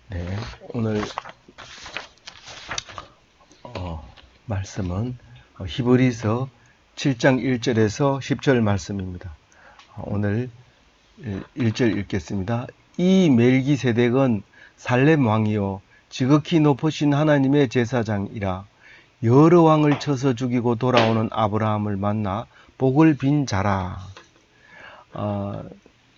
네, 오늘 말씀은 히브리서 7장 1절에서 10절 말씀입니다. 오늘 1절 읽겠습니다. 이 멜기세덱은 살렘 왕이요 지극히 높으신 하나님의 제사장이라 여러 왕을 쳐서 죽이고 돌아오는 아브라함을 만나 복을 빈 자라.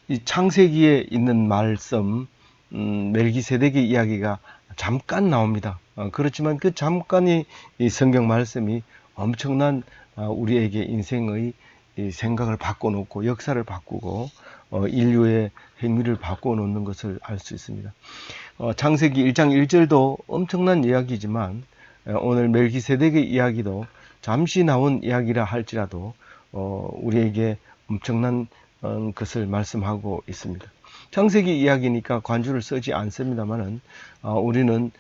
이 창세기에 있는 말씀 멜기세덱의 이야기가 잠깐 나옵니다. 그렇지만 그 잠깐의 이 성경 말씀이 엄청난 우리에게 인생의 이 생각을 바꿔놓고 역사를 바꾸고 인류의 행위를 바꿔놓는 것을 알 수 있습니다. 창세기 1장 1절도 엄청난 이야기지만 오늘 멜기세덱의 이야기도 잠시 나온 이야기라 할지라도 우리에게 엄청난 것을 말씀하고 있습니다. 창세기 이야기니까 관주를 쓰지 않습니다만은 우리는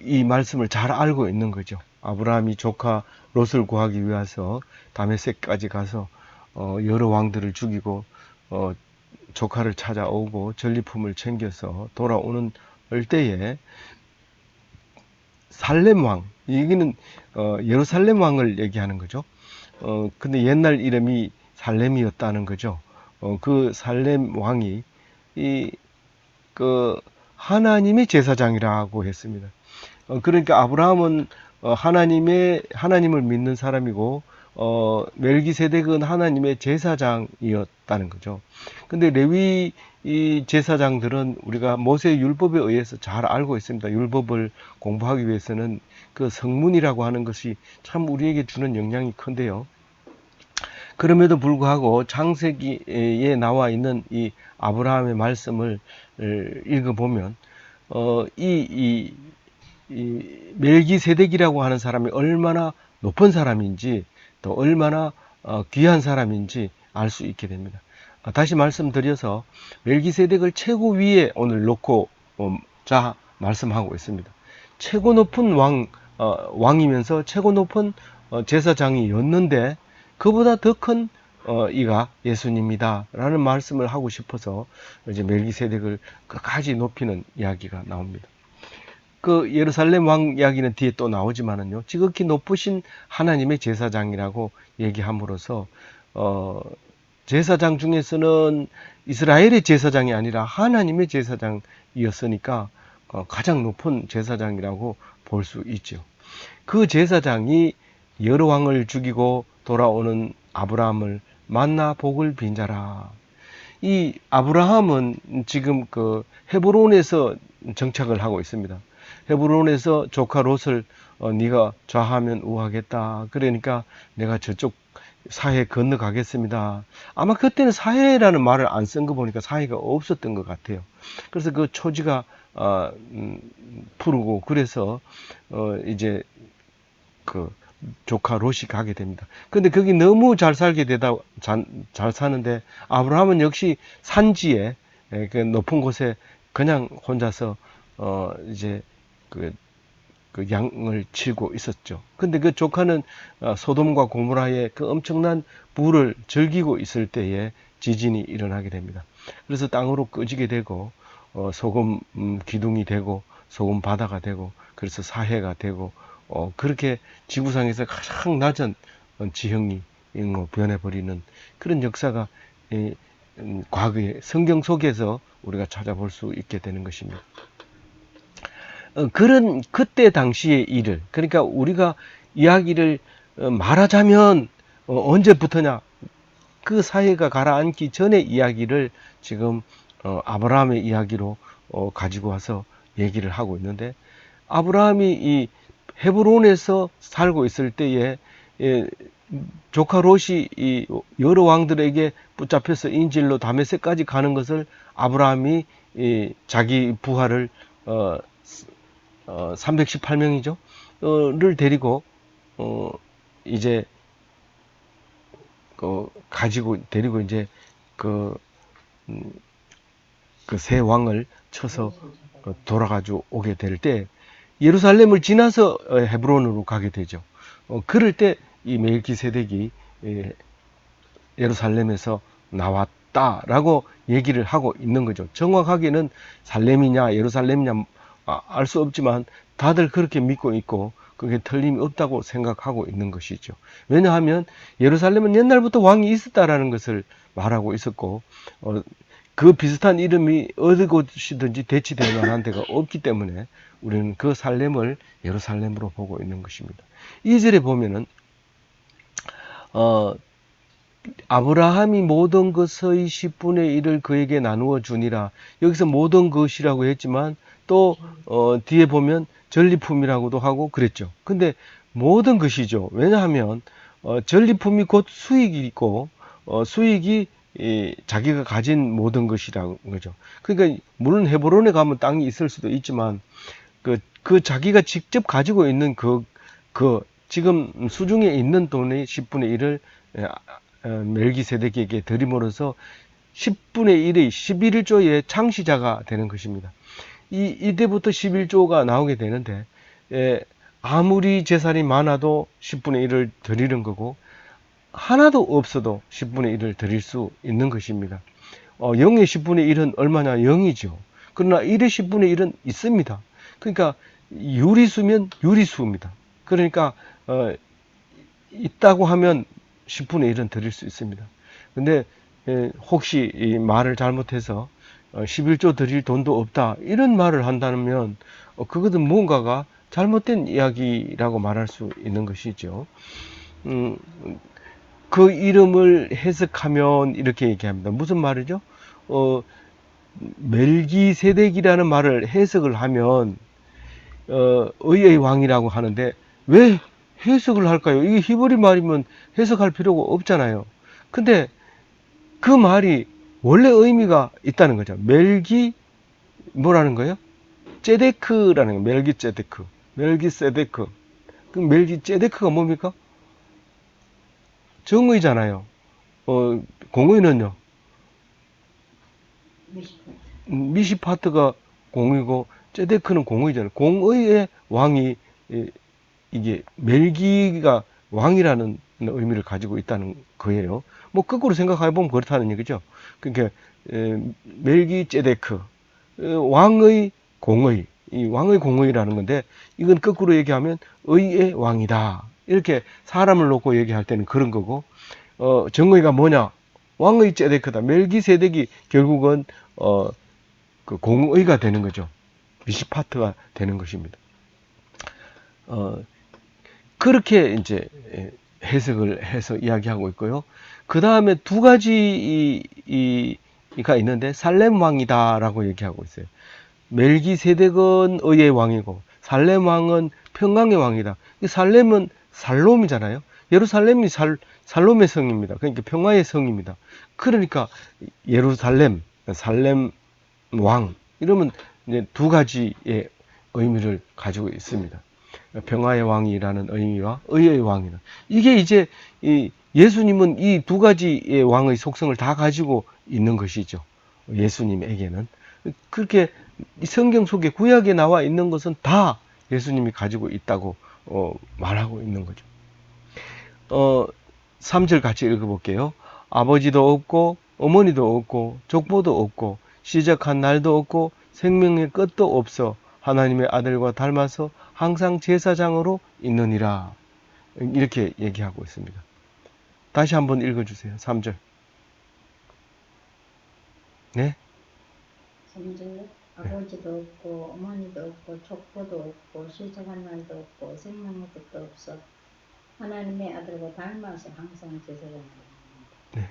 이 말씀을 잘 알고 있는 거죠. 아브라함이 조카 롯을 구하기 위해서 다메섹까지 가서 여러 왕들을 죽이고 조카를 찾아오고 전리품을 챙겨서 돌아오는 때에 살렘 왕, 여기는 예루살렘 왕을 얘기하는 거죠. 근데 옛날 이름이 살렘이었다는 거죠. 그 살렘 왕이 하나님의 제사장이라고 했습니다. 그러니까 아브라함은 하나님을 믿는 사람이고 멜기세덱은 하나님의 제사장이었다는 거죠. 근데 레위 이 제사장들은 우리가 모세 율법에 의해서 잘 알고 있습니다. 율법을 공부하기 위해서는 그 성문이라고 하는 것이 참 우리에게 주는 영향이 큰데요. 그럼에도 불구하고 창세기에 나와 있는 이 아브라함의 말씀을 읽어보면 이 멜기세덱이라고 하는 사람이 얼마나 높은 사람인지 또 얼마나 귀한 사람인지 알 수 있게 됩니다. 다시 말씀드려서 멜기세덱을 최고 위에 오늘 놓고 말씀하고 있습니다. 최고 높은 왕이면서 최고 높은 제사장이었는데 그보다 더 큰 이가 예수님이다 라는 말씀을 하고 싶어서 이제 멜기세덱을 끝까지 높이는 이야기가 나옵니다. 그 예루살렘 왕 이야기는 뒤에 또 나오지만은요, 지극히 높으신 하나님의 제사장이라고 얘기함으로써 제사장 중에서는 이스라엘의 제사장이 아니라 하나님의 제사장이었으니까 가장 높은 제사장이라고 볼 수 있죠. 그 제사장이 여러 왕을 죽이고 돌아오는 아브라함을 만나 복을 빈 자라. 이 아브라함은 지금 그 헤브론에서 정착을 하고 있습니다. 헤브론에서 조카 롯을 네가 좌하면 우하겠다. 그러니까 내가 저쪽 사해 건너가겠습니다. 아마 그때는 사해라는 말을 안 쓴 거 보니까 사해가 없었던 것 같아요. 그래서 그 초지가 푸르고 그래서 이제 그 조카 롯이 가게 됩니다. 근데 거기 너무 잘 살게 되다 잘 사는데 아브라함은 역시 산지에 그 높은 곳에 그냥 혼자서 이제 그 양을 치고 있었죠. 근데 그 조카는 소돔과 고모라의 그 엄청난 불을 즐기고 있을 때에 지진이 일어나게 됩니다. 그래서 땅으로 꺼지게 되고 소금 기둥이 되고 소금 바다가 되고 그래서 사해가 되고 그렇게 지구상에서 가장 낮은 지형이 변해버리는 그런 역사가 과거의 성경 속에서 우리가 찾아볼 수 있게 되는 것입니다. 그런 그때 당시의 일을, 그러니까 우리가 이야기를 말하자면 언제부터냐, 그 사회가 가라앉기 전의 이야기를 지금 아브라함의 이야기로 가지고 와서 얘기를 하고 있는데, 아브라함이 이 헤브론에서 살고 있을 때에 조카 롯이 이 여러 왕들에게 붙잡혀서 인질로 다메섹까지 가는 것을 아브라함이 자기 부하를 318명이죠. 를 데리고 이제 데리고 이제 그 세 왕을 쳐서 돌아가지고 오게 될 때 예루살렘을 지나서 헤브론으로 가게 되죠. 그럴 때 이 멜기세덱이 예루살렘에서 있다라고 얘기를 하고 있는 거죠. 정확하게는 살렘이냐 예루살렘이냐 알 수 없지만 다들 그렇게 믿고 있고 그게 틀림이 없다고 생각하고 있는 것이죠. 왜냐하면 예루살렘은 옛날부터 왕이 있었다라는 것을 말하고 있었고 그 비슷한 이름이 어느 곳이든지 대치될 만한 데가 없기 때문에 우리는 그 살렘을 예루살렘으로 보고 있는 것입니다. 2절에 보면은 아브라함이 모든 것의 10분의 1을 그에게 나누어 주니라. 여기서 모든 것이라고 했지만 또 뒤에 보면 전리품이라고도 하고 그랬죠. 근데 모든 것이죠. 왜냐하면 전리품이 곧 수익이 있고 수익이 자기가 가진 모든 것이라는 거죠. 그러니까 물론 헤브론에 가면 땅이 있을 수도 있지만 그 자기가 직접 가지고 있는 지금 수중에 있는 돈의 10분의 1을 멜기세덱에게 드림으로써 10분의 1의 11조의 창시자가 되는 것입니다. 이때부터 11조가 나오게 되는데 아무리 재산이 많아도 10분의 1을 드리는 거고 하나도 없어도 10분의 1을 드릴 수 있는 것입니다. 0의 10분의 1은 얼마냐? 0이죠. 그러나 1의 10분의 1은 있습니다. 그러니까 유리수면 유리수입니다. 그러니까 있다고 하면 10분의 1은 드릴 수 있습니다. 근데 혹시 이 말을 잘못해서 11조 드릴 돈도 없다 이런 말을 한다면 그것은 무언가가 잘못된 이야기라고 말할 수 있는 것이죠. 그 이름을 해석하면 이렇게 얘기합니다. 무슨 말이죠? 멜기세덱이라는 말을 해석을 하면 의의 왕이라고 하는데 왜 해석을 할까요? 이게 히브리 말이면 해석할 필요가 없잖아요. 근데 그 말이 원래 의미가 있다는 거죠. 뭐라는 거예요? 제데크라는 거예요. 멜기세데크. 그 멜기세데크가 뭡니까? 정의잖아요. 공의는요? 미시파트가 공의고 제데크는 공의잖아요. 공의의 왕이 이게 멜기가 왕이라는 의미를 가지고 있다는 거예요. 뭐 거꾸로 생각해 보면 그렇다는 얘기죠. 그러니까 멜기제데크 왕의 공의, 이 왕의 공의라는 건데 이건 거꾸로 얘기하면 의의 왕이다. 이렇게 사람을 놓고 얘기할 때는 그런 거고 정의가 뭐냐? 왕의 제데크다. 멜기세덱이 결국은 그 공의가 되는 거죠. 미시파트가 되는 것입니다. 그렇게 이제 해석을 해서 이야기하고 있고요. 그 다음에 두 가지가 있는데 살렘 왕이다라고 얘기하고 있어요. 멜기세덱은 의의 왕이고 살렘 왕은 평강의 왕이다. 살렘은 살롬이잖아요. 예루살렘이 살롬의 성입니다. 그러니까 평화의 성입니다. 그러니까 예루살렘, 살렘 왕 이러면 이제 두 가지의 의미를 가지고 있습니다. 평화의 왕이라는 의미와 의의 왕이다. 이게 이제 예수님은 이 두 가지의 왕의 속성을 다 가지고 있는 것이죠. 예수님에게는 그렇게 성경 속에 구약에 나와 있는 것은 다 예수님이 가지고 있다고 말하고 있는 거죠. 3절 같이 읽어볼게요. 아버지도 없고 어머니도 없고 족보도 없고 시작한 날도 없고 생명의 끝도 없어 하나님의 아들과 닮아서 항상 제사장으로 있느니라. 이렇게 얘기하고 있습니다. 다시 한번 읽어주세요. 3절. 네? 3절. 아버지도 없고 어머니도 없고 족보도 없고 시작한 날도 없고 생명의 끝도 없어 하나님의 아들과 닮아서 항상 제사장으로 있느니라. 네.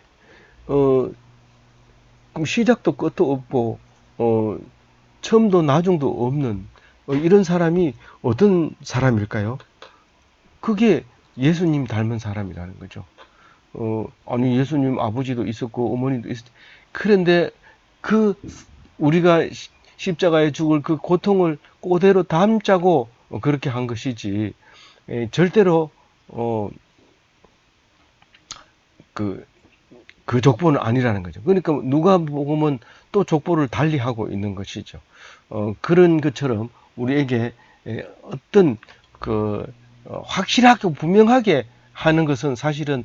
그럼 시작도 끝도 없고 처음도 나중도 없는 이런 사람이 어떤 사람일까요? 그게 예수님 닮은 사람이라는 거죠. 아니 예수님 아버지도 있었고 어머니도 있었. 그런데 우리가 십자가에 죽을 그 고통을 그대로 담자고 그렇게 한 것이지 절대로 그 족보는 아니라는 거죠. 그러니까 누가복음은 또 족보를 달리하고 있는 것이죠. 그런 것처럼 우리에게 어떤 확실하게 분명하게 하는 것은 사실은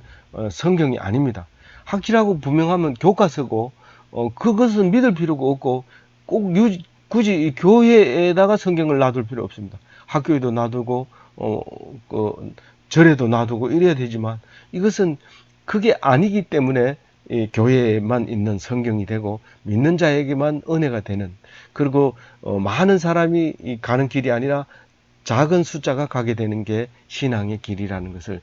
성경이 아닙니다. 확실하고 분명하면 교과서고, 그것은 믿을 필요가 없고, 꼭 굳이 이 교회에다가 성경을 놔둘 필요 없습니다. 학교에도 놔두고, 절에도 놔두고 이래야 되지만, 이것은 그게 아니기 때문에 이 교회에만 있는 성경이 되고, 믿는 자에게만 은혜가 되는, 그리고 많은 사람이 가는 길이 아니라 작은 숫자가 가게 되는 게 신앙의 길이라는 것을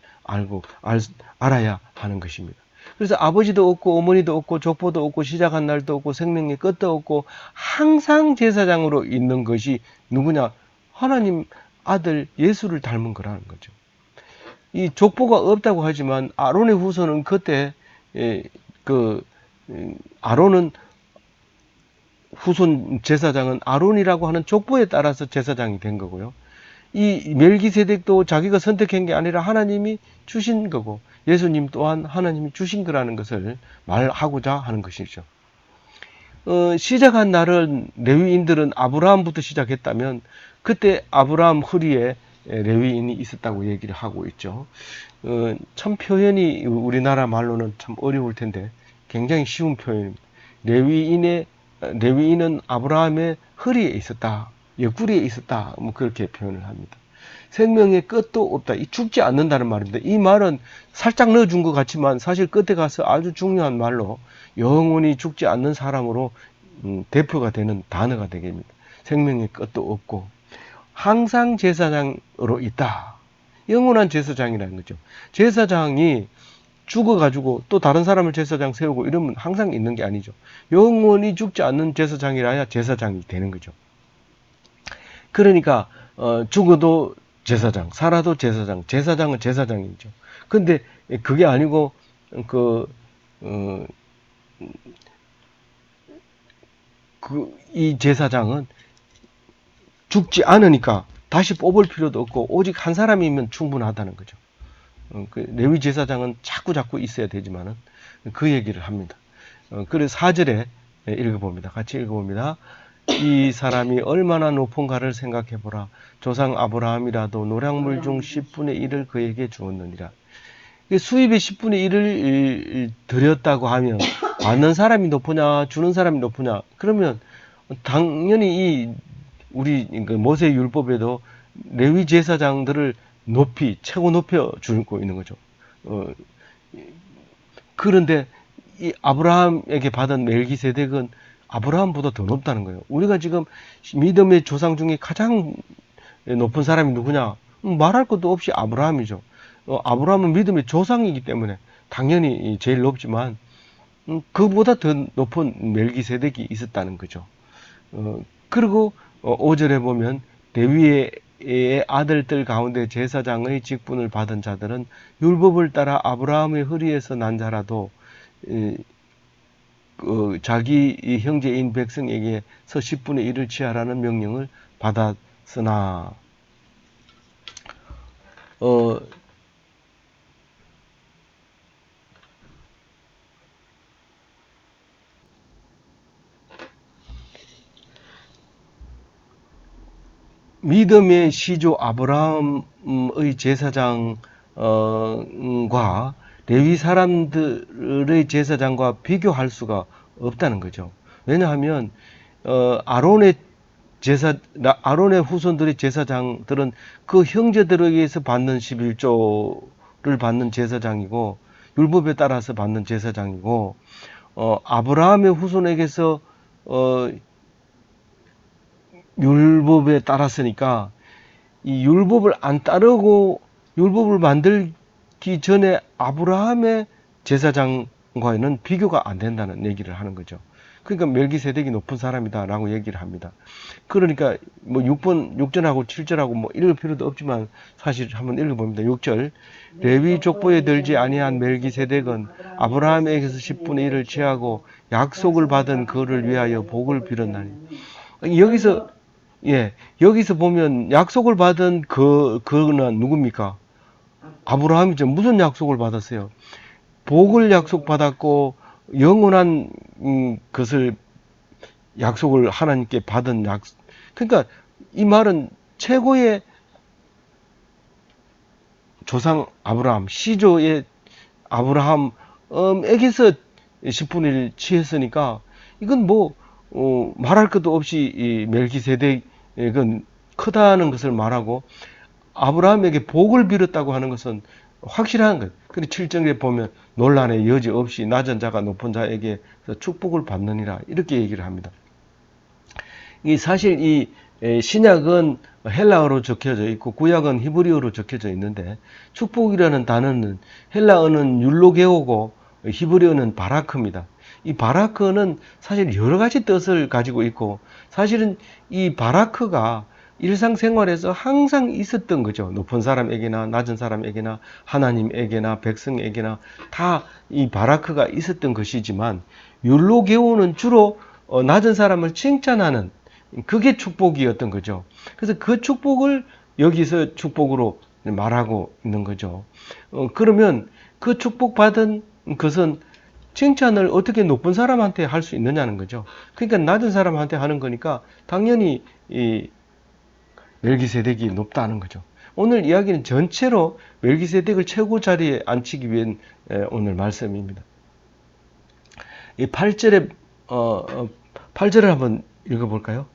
알아야 하는 것입니다. 그래서 아버지도 없고 어머니도 없고 족보도 없고 시작한 날도 없고 생명의 끝도 없고 항상 제사장으로 있는 것이 누구냐? 하나님 아들 예수를 닮은 거라는 거죠. 이 족보가 없다고 하지만 아론의 후손은 그때 그 아론은 후손 제사장은 아론이라고 하는 족보에 따라서 제사장이 된 거고요. 이 멜기세덱도 자기가 선택한 게 아니라 하나님이 주신 거고 예수님 또한 하나님이 주신 거라는 것을 말하고자 하는 것이죠. 시작한 날은 레위인들은 아브라함부터 시작했다면 그때 아브라함 허리에 레위인이 있었다고 얘기를 하고 있죠. 참 표현이 우리나라 말로는 참 어려울 텐데 굉장히 쉬운 표현입니다. 레위인은 아브라함의 허리에 있었다. 옆구리에 있었다. 뭐 그렇게 표현을 합니다. 생명의 끝도 없다. 이 죽지 않는다는 말입니다. 이 말은 살짝 넣어준 것 같지만 사실 끝에 가서 아주 중요한 말로 영원히 죽지 않는 사람으로 대표가 되는 단어가 되겠습니다. 생명의 끝도 없고 항상 제사장으로 있다. 영원한 제사장이라는 거죠. 제사장이 죽어가지고 또 다른 사람을 제사장 세우고 이러면 항상 있는 게 아니죠. 영원히 죽지 않는 제사장이라야 제사장이 되는 거죠. 그러니까 죽어도 제사장, 살아도 제사장, 제사장은 제사장이죠. 근데 그게 아니고 이 제사장은 죽지 않으니까 다시 뽑을 필요도 없고 오직 한 사람이면 충분하다는 거죠. 레위 제사장은 자꾸 있어야 되지만은 그 얘기를 합니다. 그래서 4절에 읽어봅니다. 같이 읽어봅니다. 이 사람이 얼마나 높은가를 생각해보라. 조상 아브라함이라도 노량물 중 10분의 1을 그에게 주었느니라. 수입의 10분의 1을 드렸다고 하면 받는 사람이 높으냐 주는 사람이 높으냐 그러면 당연히 우리 모세 율법에도 레위 제사장들을 최고 높여 주고 있는 거죠. 그런데 이 아브라함에게 받은 멜기세덱은 아브라함보다 더 높다는 거예요. 우리가 지금 믿음의 조상 중에 가장 높은 사람이 누구냐? 말할 것도 없이 아브라함이죠. 아브라함은 믿음의 조상이기 때문에 당연히 제일 높지만 그보다 더 높은 멜기세덱이 있었다는 거죠. 그리고 5절에 보면 레위의 아들들 가운데 제사장의 직분을 받은 자들은 율법을 따라 아브라함의 허리에서 난 자라도 자기 형제인 백성에게서 10분의 1을 취하라는 명령을 받았으나 믿음의 시조 아브라함의 제사장과 레위 사람들의 제사장과 비교할 수가 없다는 거죠. 왜냐하면 아론의 후손들의 제사장들은 그 형제들에게서 받는 11조를 받는 제사장이고 율법에 따라서 받는 제사장이고 아브라함의 후손에게서 율법에 따랐으니까 이 율법을 안 따르고 율법을 만들기 전에 아브라함의 제사장과는 비교가 안 된다는 얘기를 하는 거죠. 그러니까 멜기세덱이 높은 사람이다라고 얘기를 합니다. 그러니까 뭐 6절하고 7절하고 뭐 읽을 필요도 없지만 사실 한번 읽어봅니다. 6절 레위 족보에 들지 아니한 멜기세덱은 아브라함에게서 10분의 1을 취하고 약속을 받은 그를 위하여 복을 빌었나니. 여기서 보면 약속을 받은 그는 누굽니까? 아브라함이죠. 무슨 약속을 받았어요? 복을 약속받았고 영원한 것을 약속을 하나님께 받은 그러니까 이 말은 최고의 조상 아브라함, 시조의 아브라함의 액에서 10분의 1 취했으니까 이건 뭐 말할 것도 없이 이 멜기세덱은 크다는 것을 말하고 아브라함에게 복을 빌었다고 하는 것은 확실한 것. 근데 7절에 보면 논란의 여지 없이 낮은 자가 높은 자에게 축복을 받느니라 이렇게 얘기를 합니다. 이 사실 이 신약은 헬라어로 적혀져 있고 구약은 히브리어로 적혀져 있는데 축복이라는 단어는 헬라어는 율로게오고 히브리어는 바라크입니다. 이 바라크는 사실 여러 가지 뜻을 가지고 있고 사실은 이 바라크가 일상생활에서 항상 있었던 거죠. 높은 사람에게나 낮은 사람에게나 하나님에게나 백성에게나 다 이 바라크가 있었던 것이지만 율로게오는 주로 낮은 사람을 칭찬하는 그게 축복이었던 거죠. 그래서 그 축복을 여기서 축복으로 말하고 있는 거죠. 그러면 그 축복받은 것은 칭찬을 어떻게 높은 사람한테 할 수 있느냐는 거죠. 그러니까 낮은 사람한테 하는 거니까 당연히 이 멜기세덱이 높다는 거죠. 오늘 이야기는 전체로 멜기세덱을 최고 자리에 앉히기 위한 오늘 말씀입니다. 이 8절에 8절을 한번 읽어볼까요?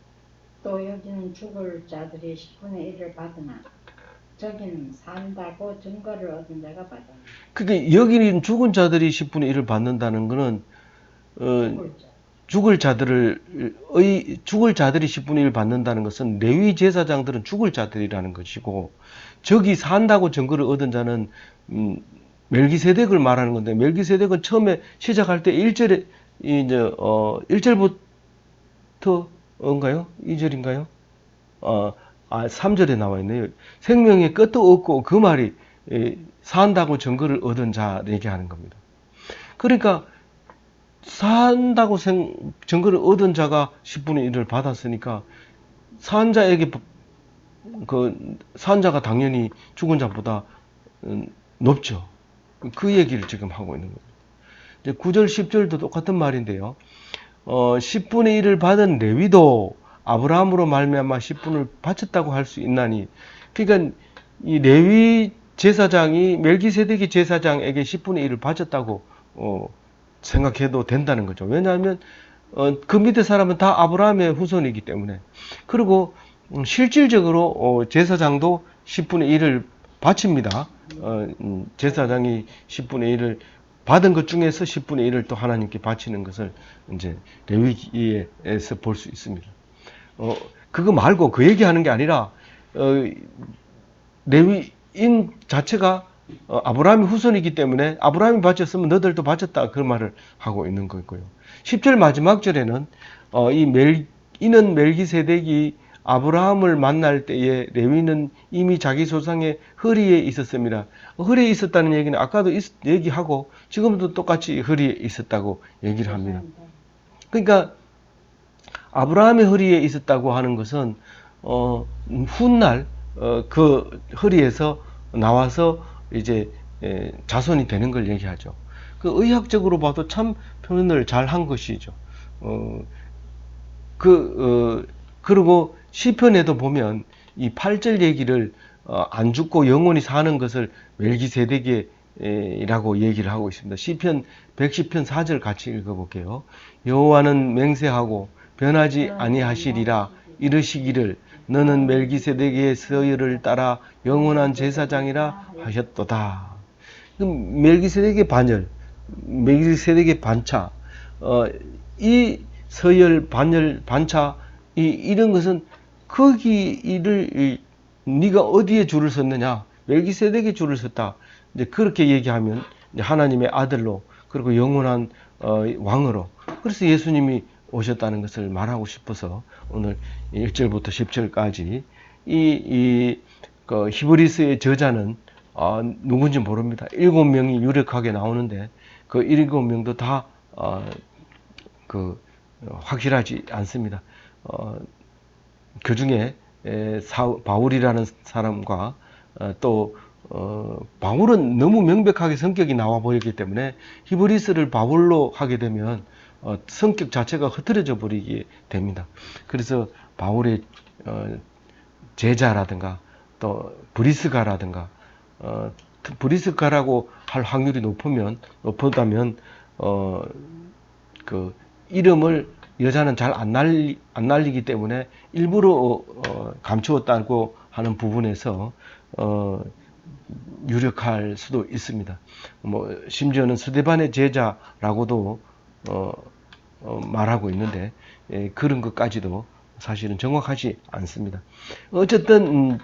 또 여기는 죽을 자들이 10분의 1을 받으나 저기는 산다고 증거를 얻은 자가 받으나. 그게 여기는 죽은 자들이 10분의 1을 받는다는 것은 죽을 자들이 10분의 1 받는다는 것은 레위 제사장들은 죽을 자들이라는 것이고 저기 산다고 증거를 얻은 자는 멜기세덱을 말하는 건데 멜기세덱은 처음에 시작할 때 1절에 이제 1절부터인가요? 2절인가요? 3절에 나와 있네요. 생명의 끝도 없고 그 말이 산다고 증거를 얻은 자 얘기하는 겁니다. 그러니까 산다고 증거를 얻은 자가 10분의 1을 받았으니까 산 자에게 산 자가 당연히 죽은 자보다 높죠. 그 얘기를 지금 하고 있는 겁니다. 이제 9절, 10절도 똑같은 말인데요. 10분의 1을 받은 레위도 아브라함으로 말미암아 10분을 바쳤다고 할 수 있나니, 그러니까 이 레위 제사장이 멜기세덱이 제사장에게 10분의 1을 바쳤다고 생각해도 된다는 거죠. 왜냐하면 그 밑에 사람은 다 아브라함의 후손이기 때문에. 그리고 실질적으로 제사장도 10분의 1을 바칩니다. 제사장이 10분의 1을 받은 것 중에서 10분의 1을 또 하나님께 바치는 것을 이제 레위기에서 볼 수 있습니다. 그거 말고 그 얘기하는 게 아니라 레위인 자체가 아브라함의 후손이기 때문에 아브라함이 바쳤으면 너들도 바쳤다 그 말을 하고 있는 거고요. 10절 마지막 절에는 이는 멜기세덱이 아브라함을 만날 때에 레위는 이미 자기 조상의 허리에 있었습니다. 허리에 있었다는 얘기는 아까도 얘기하고 지금도 똑같이 허리에 있었다고 얘기를 합니다. 그러니까 아브라함의 허리에 있었다고 하는 것은 훗날 그 허리에서 나와서 이제 자손이 되는 걸 얘기하죠. 그 의학적으로 봐도 참 표현을 잘 한 것이죠. 그리고 시편에도 보면 이 8절 얘기를 안 죽고 영원히 사는 것을 멜기세덱이라고 얘기를 하고 있습니다. 시편 110편 4절 같이 읽어볼게요. 여호와는 맹세하고 변하지 아니하시리라 이르시기를 너는 멜기세덱의 서열을 따라 영원한 제사장이라 하셨도다. 멜기세덱의 반열, 멜기세덱의 반차, 이 서열, 반열, 반차 이런 것은 거기를 네가 어디에 줄을 섰느냐? 멜기세덱의 줄을 섰다. 이제 그렇게 얘기하면 이제 하나님의 아들로 그리고 영원한 왕으로. 그래서 예수님이 오셨다는 것을 말하고 싶어서 오늘 1절부터 10절까지 그 히브리서의 저자는 누군지 모릅니다. 7명이 유력하게 나오는데 그 7명도 다 확실하지 않습니다. 그 중에 바울이라는 사람과 또 바울은 너무 명백하게 성격이 나와 보였기 때문에 히브리서를 바울로 하게 되면 성격 자체가 흐트러져 버리게 됩니다. 그래서 바울의 제자라든가 또 브리스가라든가 브리스가라고 할 확률이 높다면 그 이름을 여자는 잘 안 날리기 때문에 일부러 감추었다고 하는 부분에서 유력할 수도 있습니다. 뭐 심지어는 스데반의 제자라고도 말하고 있는데 그런 것까지도 사실은 정확하지 않습니다. 어쨌든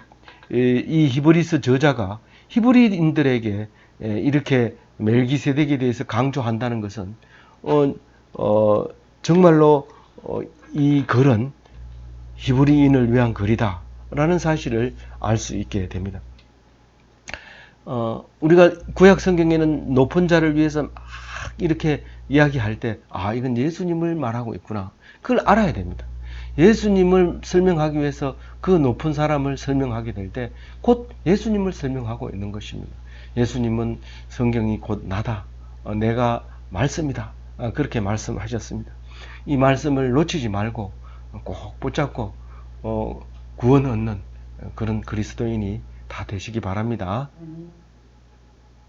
이 히브리서 저자가 히브리인들에게 이렇게 멜기세덱에 대해서 강조한다는 것은 정말로 이 글은 히브리인을 위한 글이다라는 사실을 알 수 있게 됩니다. 우리가 구약 성경에는 높은 자를 위해서 막 이렇게 이야기할 때, 이건 예수님을 말하고 있구나. 그걸 알아야 됩니다. 예수님을 설명하기 위해서 그 높은 사람을 설명하게 될 때, 곧 예수님을 설명하고 있는 것입니다. 예수님은 성경이 곧 나다. 내가 말씀이다. 그렇게 말씀하셨습니다. 이 말씀을 놓치지 말고 꼭 붙잡고 구원 얻는 그런 그리스도인이 다 되시기 바랍니다.